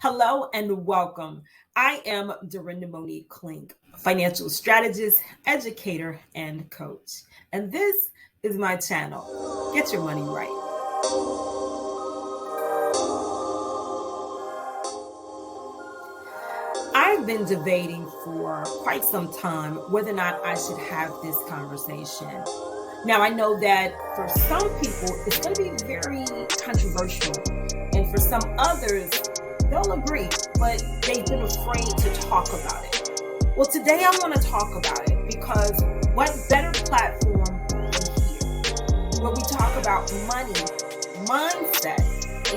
Hello and welcome. I am Dorinda Monique Klink, financial strategist, educator, and coach. And this is my channel. Get your money right. I've been debating for quite some time whether or not I should have this conversation. Now, I know that for some people, it's going to be very controversial. And for some others, they'll agree, but they've been afraid to talk about it. Well, today I want to talk about it because what better platform than here, where we talk about money, mindset,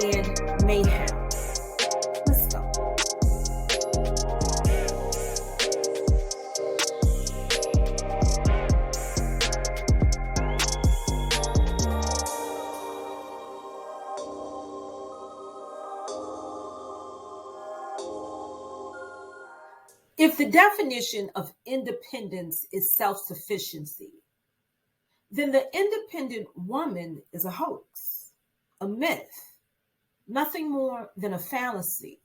and mayhem. Let's go. If the definition of independence is self-sufficiency, then the independent woman is a hoax, a myth, nothing more than a fallacy.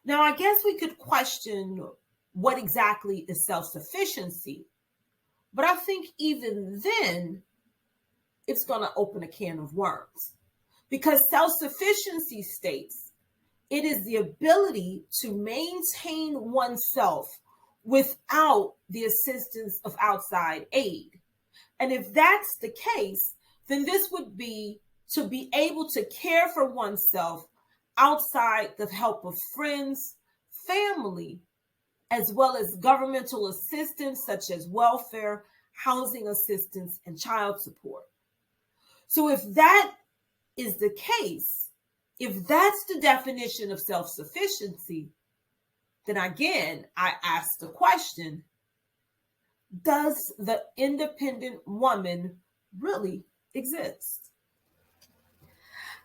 Now, I guess we could question what exactly is self-sufficiency, but I think even then, it's going to open a can of worms because self-sufficiency states it is the ability to maintain oneself without the assistance of outside aid. And if that's the case, then this would be to be able to care for oneself outside the help of friends, family, as well as governmental assistance such as welfare, housing assistance, and child support. So if that is the case, if that's the definition of self-sufficiency, then again, I ask the question, does the independent woman really exist?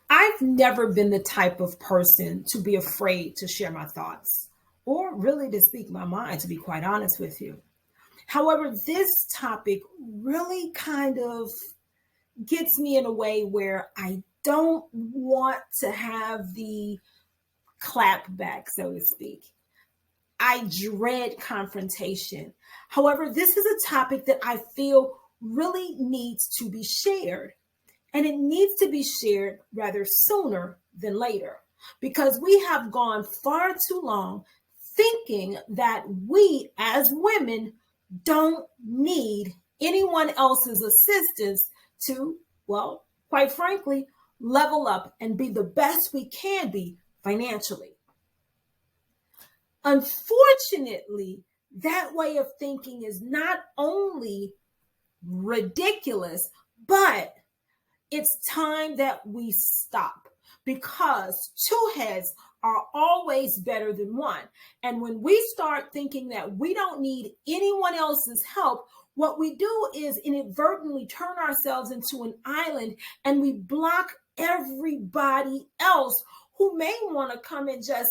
I've never been the type of person to be afraid to share my thoughts or really to speak my mind, to be quite honest with you. However, this topic really kind of gets me in a way where I don't want to have the clap back, so to speak. I dread confrontation. However, this is a topic that I feel really needs to be shared. And it needs to be shared rather sooner than later because we have gone far too long thinking that we as women don't need anyone else's assistance to, well, quite frankly, level up and be the best we can be financially. Unfortunately, that way of thinking is not only ridiculous, but it's time that we stop because two heads are always better than one. And when we start thinking that we don't need anyone else's help, what we do is inadvertently turn ourselves into an island and we block everybody else who may want to come and just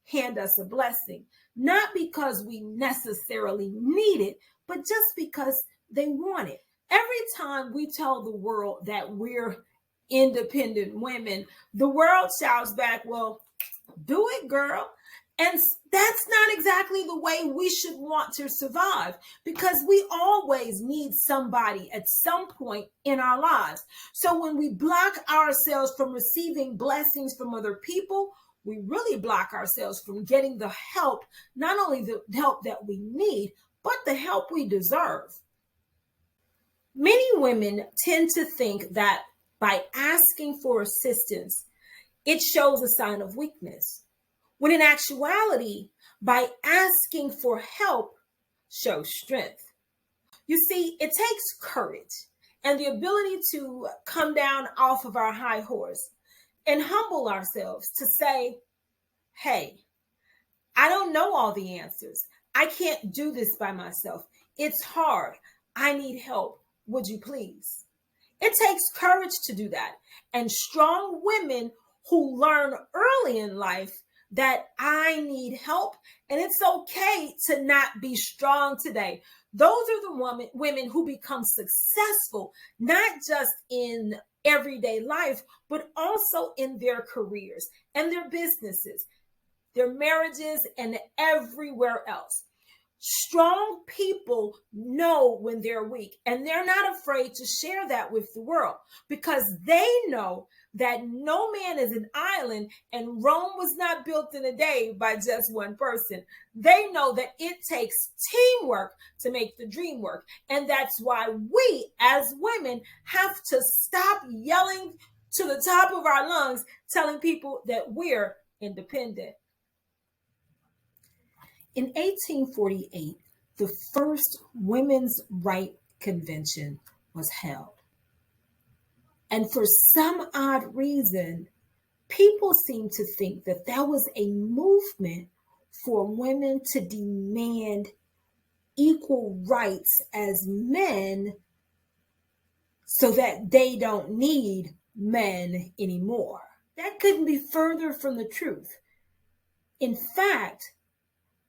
hand us a blessing. Not because we necessarily need it, but just because they want it. Every time we tell the world that we're independent women, the world shouts back, well, do it, girl. And that's not exactly the way we should want to survive because we always need somebody at some point in our lives. So when we block ourselves from receiving blessings from other people, we really block ourselves from getting the help, not only the help that we need, but the help we deserve. Many women tend to think that by asking for assistance, it shows a sign of weakness. When in actuality, by asking for help shows strength. You see, it takes courage and the ability to come down off of our high horse and humble ourselves to say, hey, I don't know all the answers. I can't do this by myself. It's hard. I need help. Would you please? It takes courage to do that. And strong women who learn early in life that I need help and it's okay to not be strong today. Those are the women who become successful, not just in everyday life, but also in their careers and their businesses, their marriages, and everywhere else. Strong people know when they're weak, and they're not afraid to share that with the world because they know that no man is an island and Rome was not built in a day by just one person. They know that it takes teamwork to make the dream work. And that's why we as women have to stop yelling to the top of our lungs, telling people that we're independent. In 1848, the first women's right convention was held. And for some odd reason, people seem to think that that was a movement for women to demand equal rights as men so that they don't need men anymore. That couldn't be further from the truth. In fact,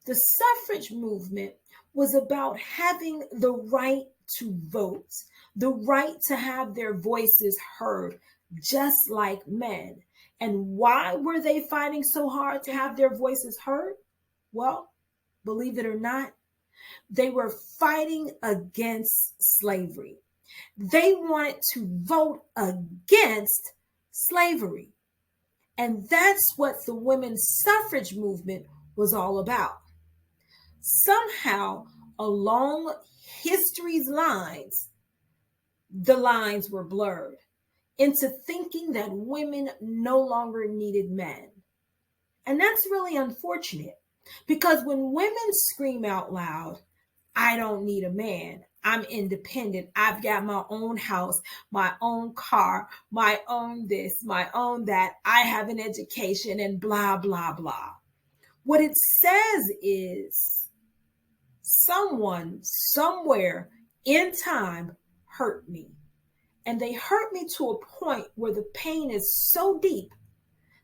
the suffrage movement was about having the right to vote, the right to have their voices heard, just like men. And why were they fighting so hard to have their voices heard? Well, believe it or not, they were fighting against slavery. They wanted to vote against slavery. And that's what the women's suffrage movement was all about. Somehow, along history's lines, the lines were blurred into thinking that women no longer needed men. And that's really unfortunate because when women scream out loud, I don't need a man, I'm independent, I've got my own house, my own car, my own this, my own that, I have an education, and blah, blah, blah. What it says is someone somewhere in time hurt me. And they hurt me to a point where the pain is so deep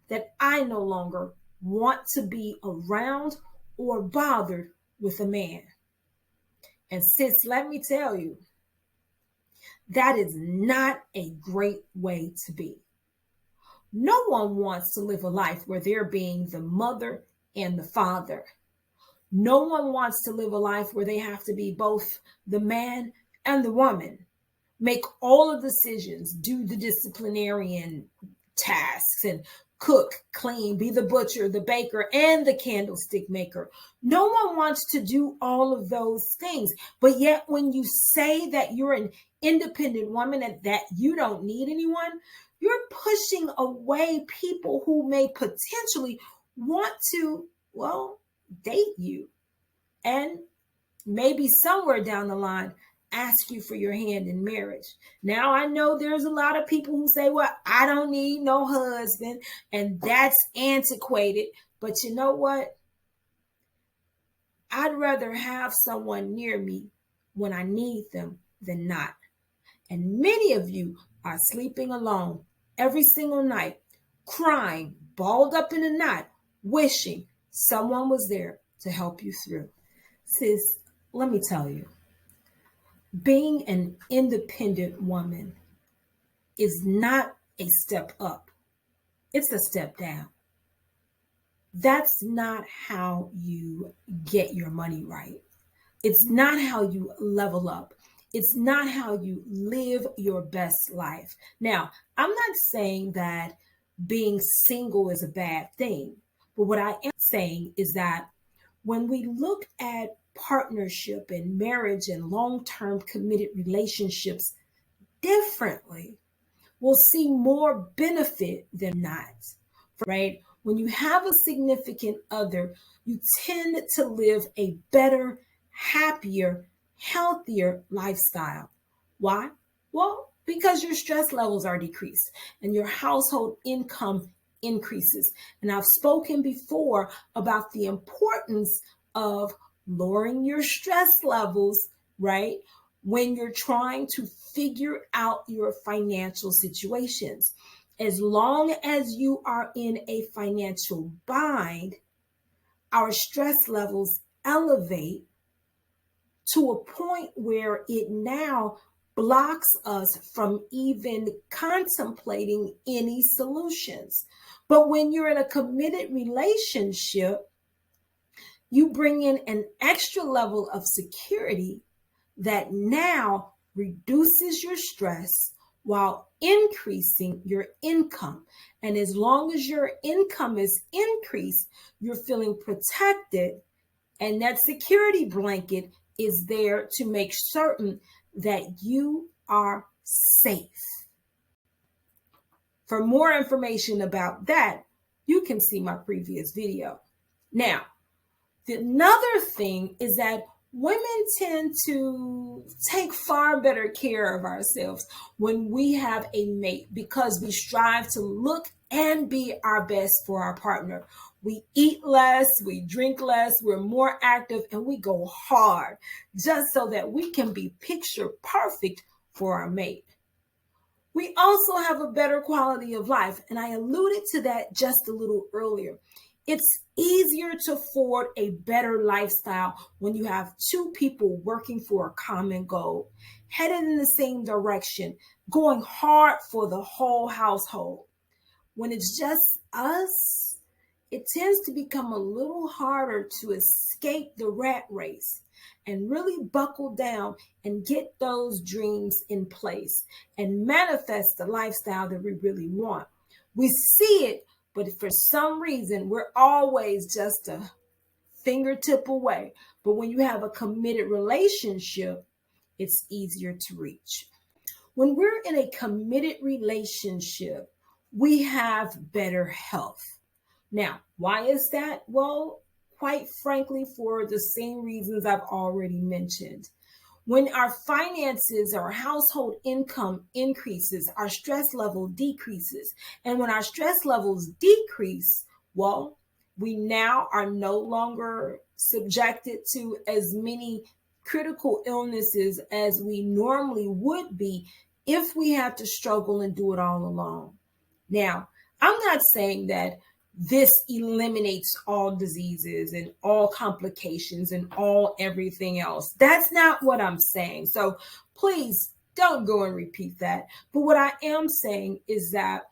that I no longer want to be around or bothered with a man. And sis, let me tell you, that is not a great way to be. No one wants to live a life where they're being the mother and the father. No one wants to live a life where they have to be both the man and the woman, make all of the decisions, do the disciplinarian tasks, and cook, clean, be the butcher, the baker, and the candlestick maker. No one wants to do all of those things. But yet, when you say that you're an independent woman and that you don't need anyone, you're pushing away people who may potentially want to, well, date you and maybe somewhere down the line ask you for your hand in marriage. Now, I know there's a lot of people who say, well, I don't need no husband, and that's antiquated. But you know what? I'd rather have someone near me when I need them than not. And many of you are sleeping alone every single night, crying, balled up in a knot, wishing someone was there to help you through. Sis, let me tell you, being an independent woman is not a step up. It's a step down. That's not how you get your money right. It's not how you level up. It's not how you live your best life. Now, I'm not saying that being single is a bad thing, but what I am saying is that when we look at partnership and marriage and long-term committed relationships differently, we'll see more benefit than not, right? When you have a significant other, you tend to live a better, happier, healthier lifestyle. Why? Well, because your stress levels are decreased and your household income increases. And I've spoken before about the importance of lowering your stress levels, right? When you're trying to figure out your financial situations. As long as you are in a financial bind, our stress levels elevate to a point where it now blocks us from even contemplating any solutions. But when you're in a committed relationship, you bring in an extra level of security that now reduces your stress while increasing your income. And as long as your income is increased, you're feeling protected, and that security blanket is there to make certain that you are safe. For more information about that, you can see my previous video. Now, another thing is that women tend to take far better care of ourselves when we have a mate because we strive to look and be our best for our partner. We eat less, we drink less, we're more active, and we go hard just so that we can be picture perfect for our mate. We also have a better quality of life, and I alluded to that just a little earlier. It's easier to afford a better lifestyle when you have two people working for a common goal, headed in the same direction, going hard for the whole household. When it's just us, it tends to become a little harder to escape the rat race and really buckle down and get those dreams in place and manifest the lifestyle that we really want. We see it, but for some reason, we're always just a fingertip away. But when you have a committed relationship, it's easier to reach. When we're in a committed relationship, we have better health. Now, why is that? Well, quite frankly, for the same reasons I've already mentioned. When our finances, our household income increases, our stress level decreases. And when our stress levels decrease, well, we now are no longer subjected to as many critical illnesses as we normally would be if we had to struggle and do it all alone. Now, I'm not saying that this eliminates all diseases and all complications and all everything else. That's not what I'm saying. So please don't go and repeat that. But what I am saying is that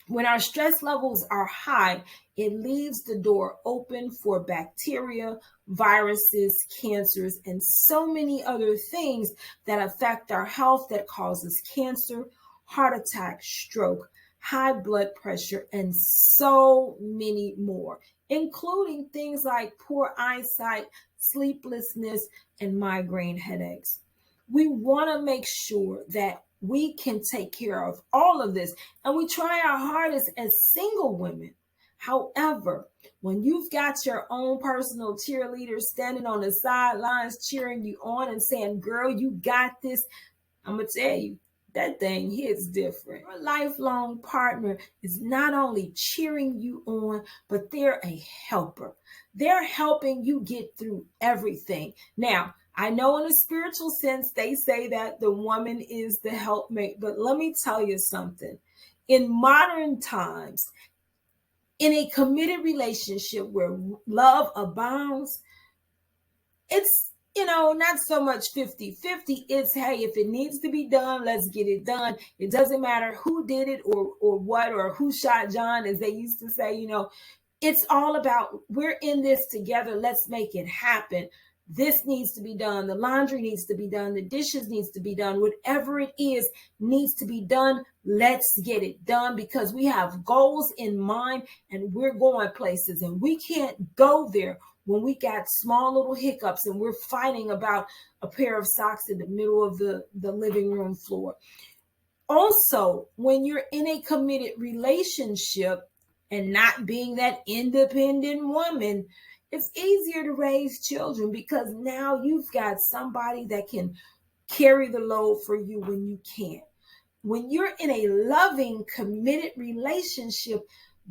when our stress levels are high, it leaves the door open for bacteria, viruses, cancers, and so many other things that affect our health that causes cancer, heart attack, stroke, high blood pressure, and so many more, including things like poor eyesight, sleeplessness, and migraine headaches. We want to make sure that we can take care of all of this, and we try our hardest as single women. However, when you've got your own personal cheerleader standing on the sidelines cheering you on and saying, girl, you got this, I'm going to tell you, that thing hits different. Your lifelong partner is not only cheering you on, but they're a helper. They're helping you get through everything. Now, I know in a spiritual sense, they say that the woman is the helpmate, but let me tell you something. In modern times, in a committed relationship where love abounds, it's not so much 50-50. It's, hey, if it needs to be done, let's get it done. It doesn't matter who did it or what, or who shot John, as they used to say. It's all about, we're in this together. Let's make it happen. This needs to be done. The laundry needs to be done. The dishes needs to be done. Whatever it is needs to be done. Let's get it done because we have goals in mind and we're going places, and we can't go there when we got small little hiccups and we're fighting about a pair of socks in the middle of the living room floor. Also, when you're in a committed relationship and not being that independent woman, it's easier to raise children because now you've got somebody that can carry the load for you when you can't. When you're in a loving, committed relationship,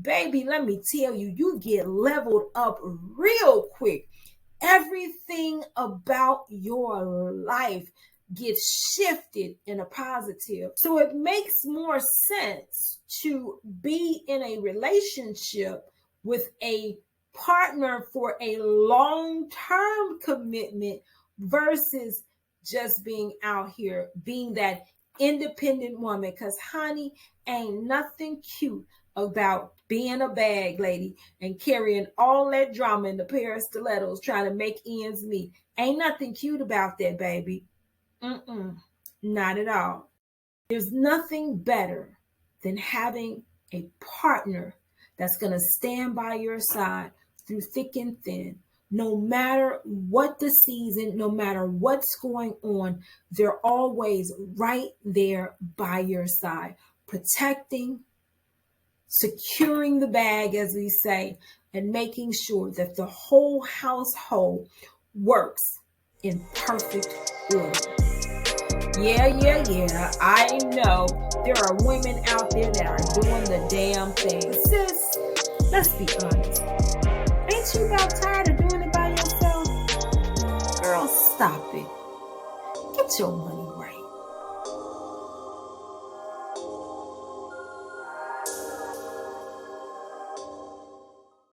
baby, let me tell you, you get leveled up real quick. Everything about your life gets shifted in a positive. So it makes more sense to be in a relationship with a partner for a long-term commitment versus just being out here, being that independent woman. Because, honey, ain't nothing cute about being a bag lady and carrying all that drama in the pair of stilettos trying to make ends meet. Ain't nothing cute about that, baby. Mm-mm, not at all. There's nothing better than having a partner that's going to stand by your side through thick and thin. No matter what the season, no matter what's going on, they're always right there by your side, protecting, securing the bag, as we say, and making sure that the whole household works in perfect order. Yeah. I know there are women out there that are doing the damn thing. Sis, let's be honest. Ain't you about tired of doing it by yourself? Girl, stop it. Get your money